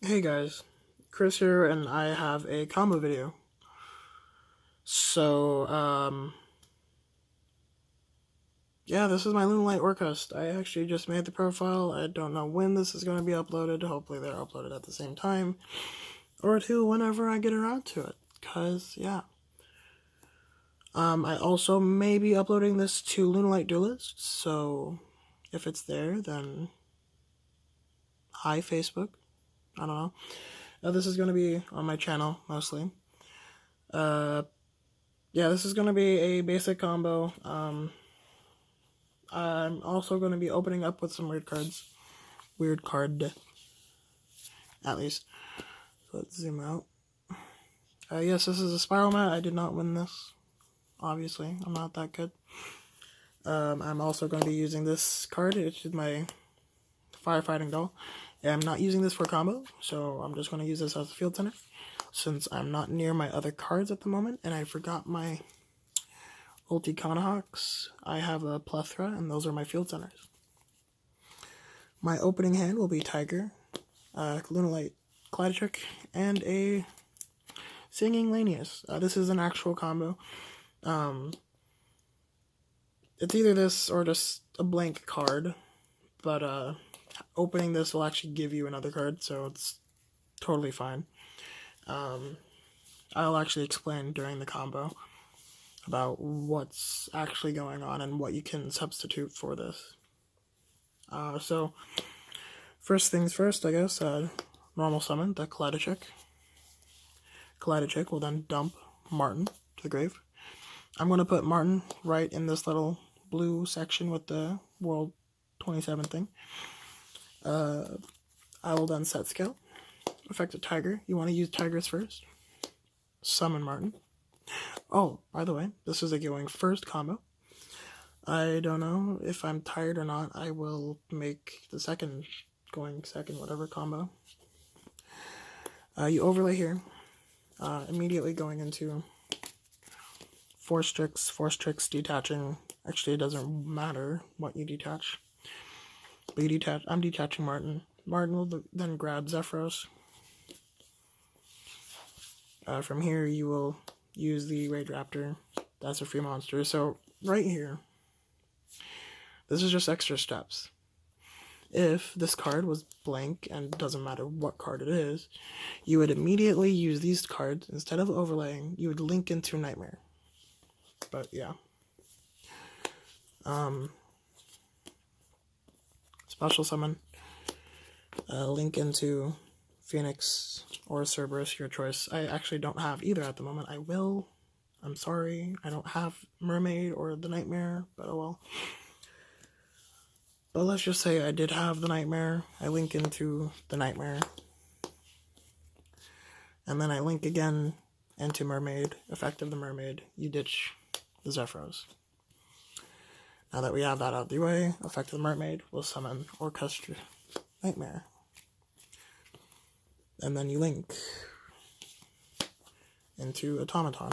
Hey guys, Chris here, and I have a combo video. So, yeah, this is my Lunalight Orcust. I actually just made the profile. I don't know when this is going to be uploaded. Hopefully they're uploaded at the same time, or two whenever I get around to it. Cause, yeah. I also may be uploading this to Lunalight Duelist, so if it's there, then hi Facebook. I don't know. This is going to be on my channel, mostly. Yeah, this is going to be a basic combo. I'm also going to be opening up with some weird cards. Weird card, at least. So let's zoom out. Yes, this is a spiral mat. I did not win this. Obviously, I'm not that good. I'm also going to be using this card. It's my firefighting doll. I'm not using this for combo, so I'm just going to use this as a field center, since I'm not near my other cards at the moment, and I forgot my ulti Conahawks. I have a plethora, and those are my field centers. My opening hand will be Tiger, Lunalight Clydetrick, and a Singing Lanius. This is an actual combo. It's either this or just a blank card, but opening this will actually give you another card, so it's totally fine. I'll actually explain during the combo about what's actually going on and what you can substitute for this. So, first things first, I guess, normal summon the Clydetrick. Clydetrick will then dump Martin to the grave. I'm going to put Martin right in this little blue section with the World 27 thing. I will then set skill. Effect a Tiger. You want to use Tigers first. Summon Martin. Oh, by the way, this is a going first combo. I don't know if I'm tired or not. I will make the second going second whatever combo. You overlay here. Immediately going into Force tricks detaching. Actually, it doesn't matter what you detach. But you detach. I'm detaching Martin. Martin will then grab Zephyros. From here, you will use the Rage Raptor. That's a free monster. So, right here, this is just extra steps. If this card was blank, and doesn't matter what card it is, you would immediately use these cards. Instead of overlaying, you would link into Nightmare. But, yeah. Special summon. Link into Phoenix or Cerberus, your choice. I actually don't have either at the moment. I will. I'm sorry. I don't have Mermaid or the Nightmare, but oh well. But let's just say I did have the Nightmare. I link into the Nightmare. And then I link again into Mermaid. Effect of the Mermaid. You ditch the Zephyros. Now that we have that out of the way, effect of the Mermaid will summon Orcust Nightmare. And then you link into Automaton.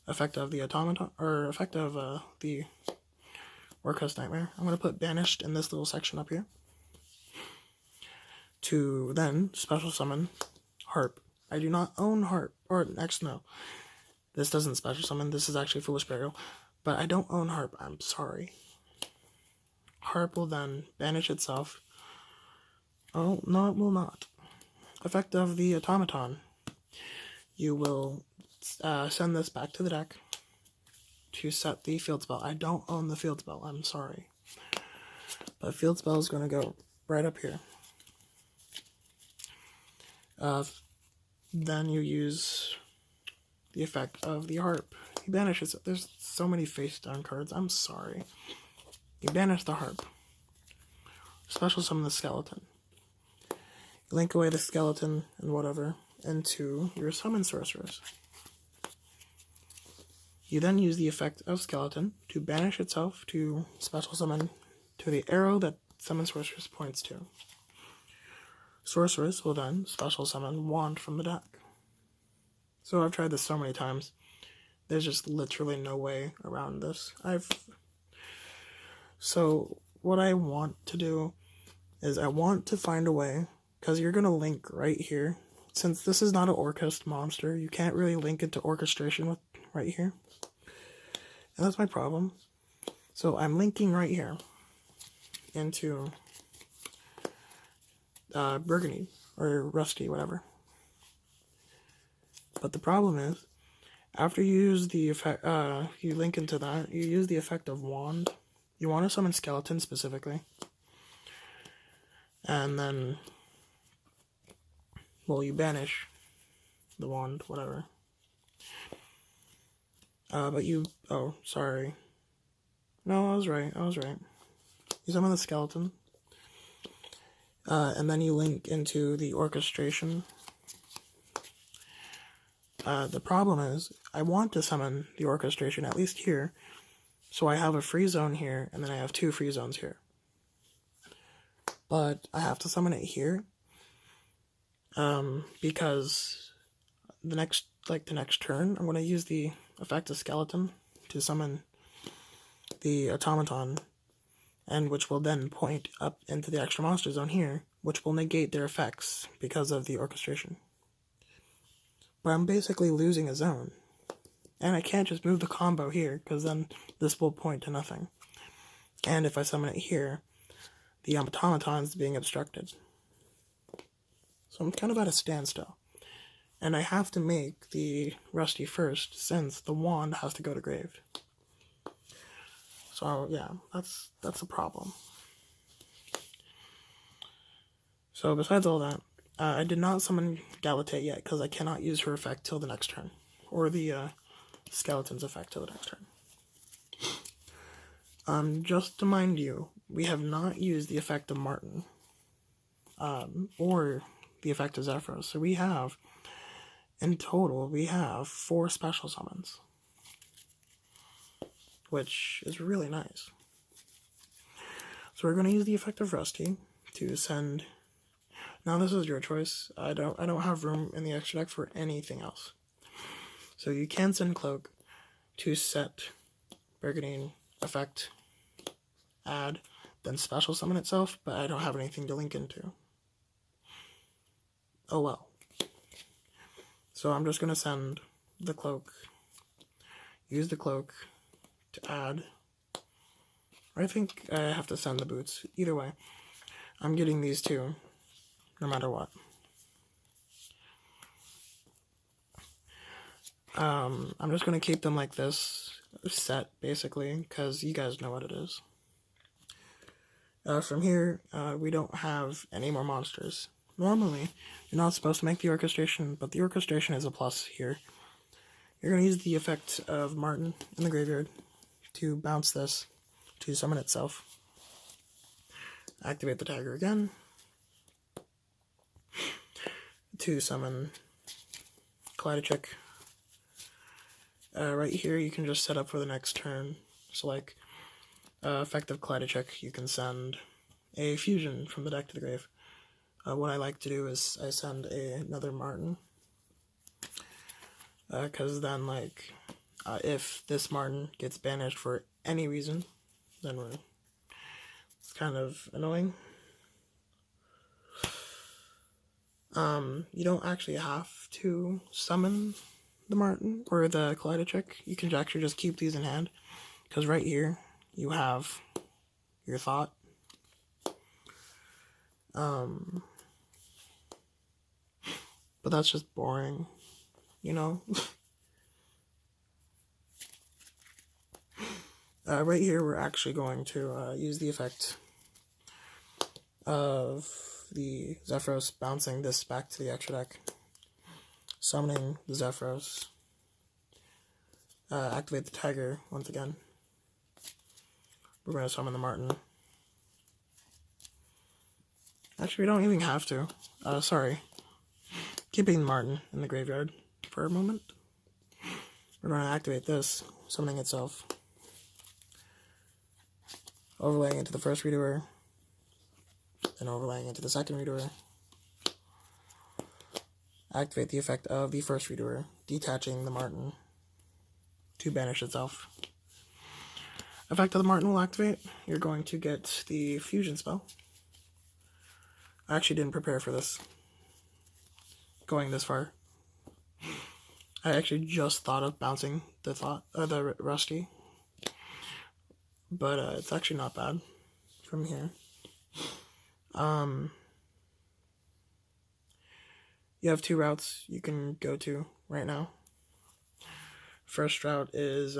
Effect of the Automaton, or effect of the Orcust Nightmare. I'm going to put Banished in this little section up here. To then special summon Harp. I do not own Harp, or next, no. This doesn't special summon, this is actually Foolish Burial. But I don't own Harp, I'm sorry. Harp will then banish itself. Oh, no, it will not. Effect of the Automaton. You will send this back to the deck to set the field spell. I don't own the field spell, I'm sorry. But field spell is going to go right up here. Then you use the effect of the Harp. You banish it. There's so many face down cards, I'm sorry. You banish the Harp. Special summon the Skeleton. You link away the Skeleton and whatever into your summon sorceress. You then use the effect of Skeleton to banish itself to special summon to the arrow that summon sorceress points to. Sorceress will then special summon Wand from the deck. So I've tried this so many times. There's just literally no way around this. So what I want to do is I want to find a way because you're going to link right here. Since this is not an Orcust monster, you can't really link it to orchestration with right here. And that's my problem. So I'm linking right here into Burgundy, or Rusty, whatever. But the problem is, after you use the effect, you link into that, you use the effect of Wand. You want to summon Skeleton specifically. And then, well, you banish the Wand, whatever. But you, oh, sorry. No, I was right. You summon the Skeleton. And then you link into the orchestration. The problem is, I want to summon the orchestration, at least here. So I have a free zone here, and then I have 2 free zones here. But I have to summon it here. Because the next turn, I'm going to use the effect of Skeleton to summon the automaton, and which will then point up into the extra monster zone here, which will negate their effects because of the orchestration. But I'm basically losing a zone. And I can't just move the combo here, because then this will point to nothing. And if I summon it here, the automaton is being obstructed. So I'm kind of at a standstill. And I have to make the Rusty first, since the Wand has to go to grave. So yeah, that's a problem. So besides all that, I did not summon Galatea yet, because I cannot use her effect till the next turn. Or the Skeleton's effect till the next turn. Just to mind you, we have not used the effect of Martin. Or the effect of Zephyros. So we have, in total, 4 special summons. Which is really nice. So we're going to use the effect of Rusty to send. Now this is your choice. I don't have room in the extra deck for anything else. So you can send Cloak to set Burgundy effect, add, then special summon itself, but I don't have anything to link into. Oh well. So I'm just going to send the Cloak, use the Cloak to add. I think I have to send the boots. Either way, I'm getting these 2, no matter what. I'm just going to keep them like this, set, basically, because you guys know what it is. From here, we don't have any more monsters. Normally, you're not supposed to make the orchestration, but the orchestration is a plus here. You're going to use the effect of Martin in the graveyard to bounce this, to summon itself. Activate the Tiger again. To summon Kaleidachik. Right here, you can just set up for the next turn. So, like, effect of Kaleidachik, you can send a fusion from the deck to the grave. What I like to do is I send another Martin. Because then, like, if this Martin gets banished for any reason, then it's kind of annoying. You don't actually have to summon the Martin or the Kaleidachik. You can actually just keep these in hand, because right here you have your Thought. But that's just boring, you know? Right here we're actually going to use the effect of the Zephyros bouncing this back to the extra deck, summoning the Zephyros, activate the Tiger once again. We're going to summon the Martin. Actually, we don't even have to. Sorry. Keeping Martin in the graveyard for a moment. We're going to activate this, summoning itself. Overlaying into the first redoer. Then overlaying into the second redoer. Activate the effect of the first redoer, detaching the Martin to banish itself. Effect of the Martin will activate. You're going to get the fusion spell. I actually didn't prepare for this, going this far. I actually just thought of bouncing the Rusty, but it's actually not bad from here. You have 2 routes you can go to right now. First route is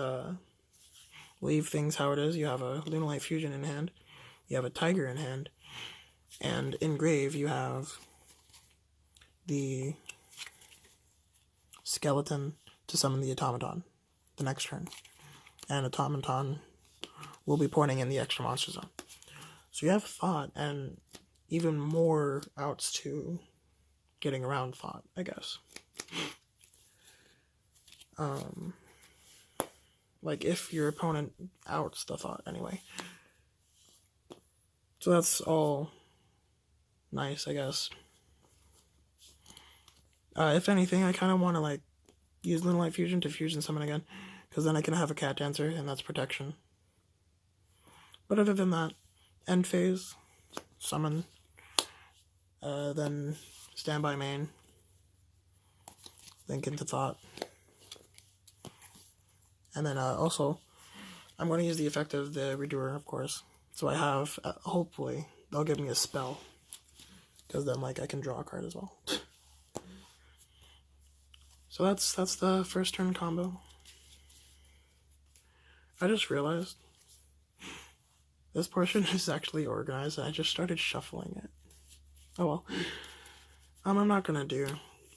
leave things how it is. You have a Lunalight Fusion in hand, you have a Tiger in hand, and in grave you have the skeleton to summon the automaton the next turn. And automaton will be pointing in the extra monster zone. So you have thought and even more outs to getting around thought, I guess. Like if your opponent outs the thought anyway. So that's all nice, I guess. If anything, I kind of want to like use Lunalight Fusion to fusion summon again, because then I can have a cat dancer, and that's protection. But other than that, end phase, summon, then standby main, link into thought, and then also, I'm going to use the effect of the Redoer, of course. So I have, hopefully, they'll give me a spell, because then like I can draw a card as well. So that's the first turn combo. I just realized this portion is actually organized, and I just started shuffling it. Oh well. I'm not gonna do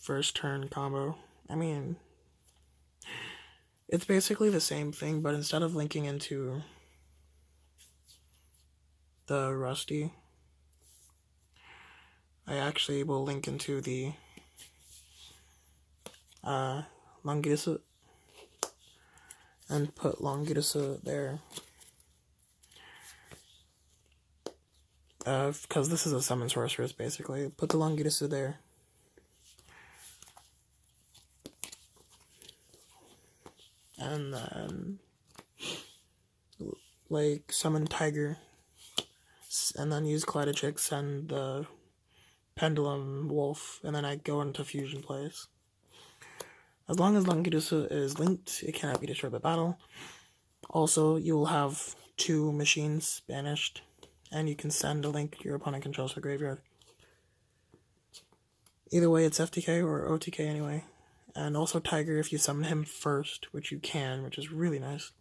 first turn combo. I mean, it's basically the same thing, but instead of linking into the Rusty, I actually will link into the Longidusa and put Longidusa there. Because this is a summon sorceress, basically. Put the Longidusa there. And then, like, summon Tiger. And then use Kaleidechix and the Pendulum Wolf. And then I go into fusion plays. As long as Longidusa is linked, it cannot be destroyed by battle. Also, you will have 2 machines banished, and you can send a link your opponent controls to the graveyard. Either way, it's FTK or OTK anyway. And also Tiger if you summon him first, which you can, which is really nice.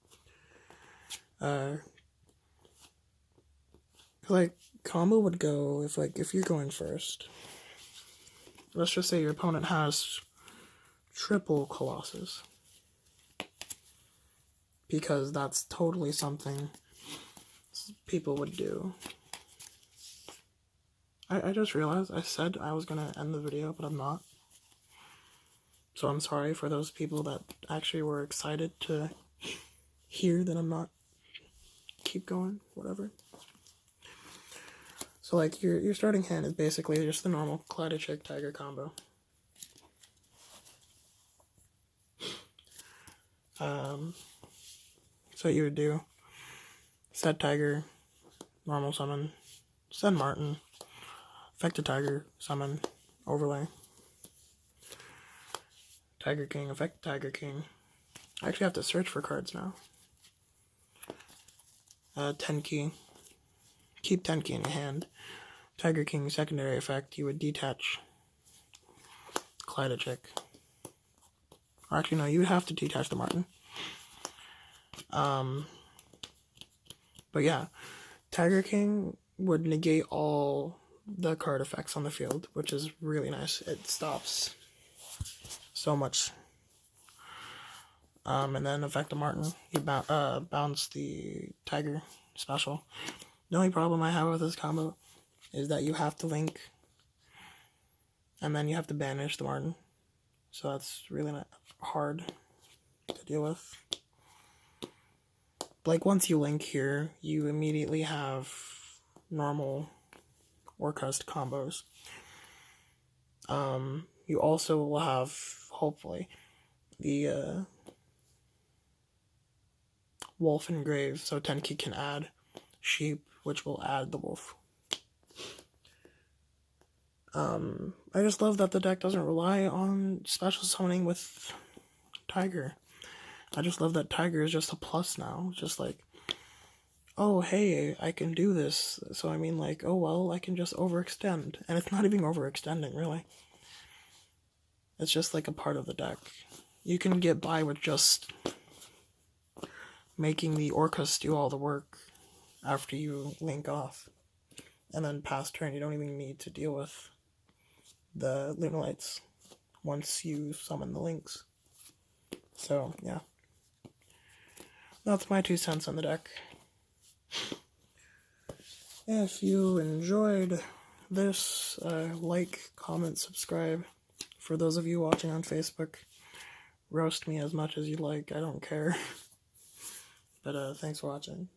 Like, combo would go if you're going first. Let's just say your opponent has triple Colossus, because that's totally something people would do. I just realized I said I was gonna end the video, but I'm not. So I'm sorry for those people that actually were excited to hear that I'm not. Keep going, whatever. So like your starting hand is basically just the normal Kaleidechix Tiger combo. So what you would do, set Tiger, normal summon, send Martin, affect a Tiger, summon, overlay, Tiger King, affect Tiger King. I actually have to search for cards now. 10 key, keep 10 key in your hand. Tiger King, secondary effect, you would detach Kaleidechix. Or actually no, you would have to detach the Martin. But yeah, Tiger King would negate all the card effects on the field, which is really nice. It stops so much. And then affect the Martin, you bounce the Tiger special. The only problem I have with this combo is that you have to link, and then you have to banish the Martin. So that's really not hard to deal with. Like, once you link here, you immediately have normal Orcust combos. You also will have, hopefully, the wolf and grave, so Tenki can add sheep, which will add the wolf. I just love that the deck doesn't rely on special summoning with Tiger. I just love that Tiger is just a plus now. Just like, oh, hey, I can do this. So I mean, like, oh, well, I can just overextend. And it's not even overextending, really. It's just like a part of the deck. You can get by with just making the Orcust do all the work after you link off. And then past turn, you don't even need to deal with the Lunalights once you summon the links. So, yeah. That's my 2 cents on the deck. If you enjoyed this, like, comment, subscribe. For those of you watching on Facebook, roast me as much as you like, I don't care. But thanks for watching.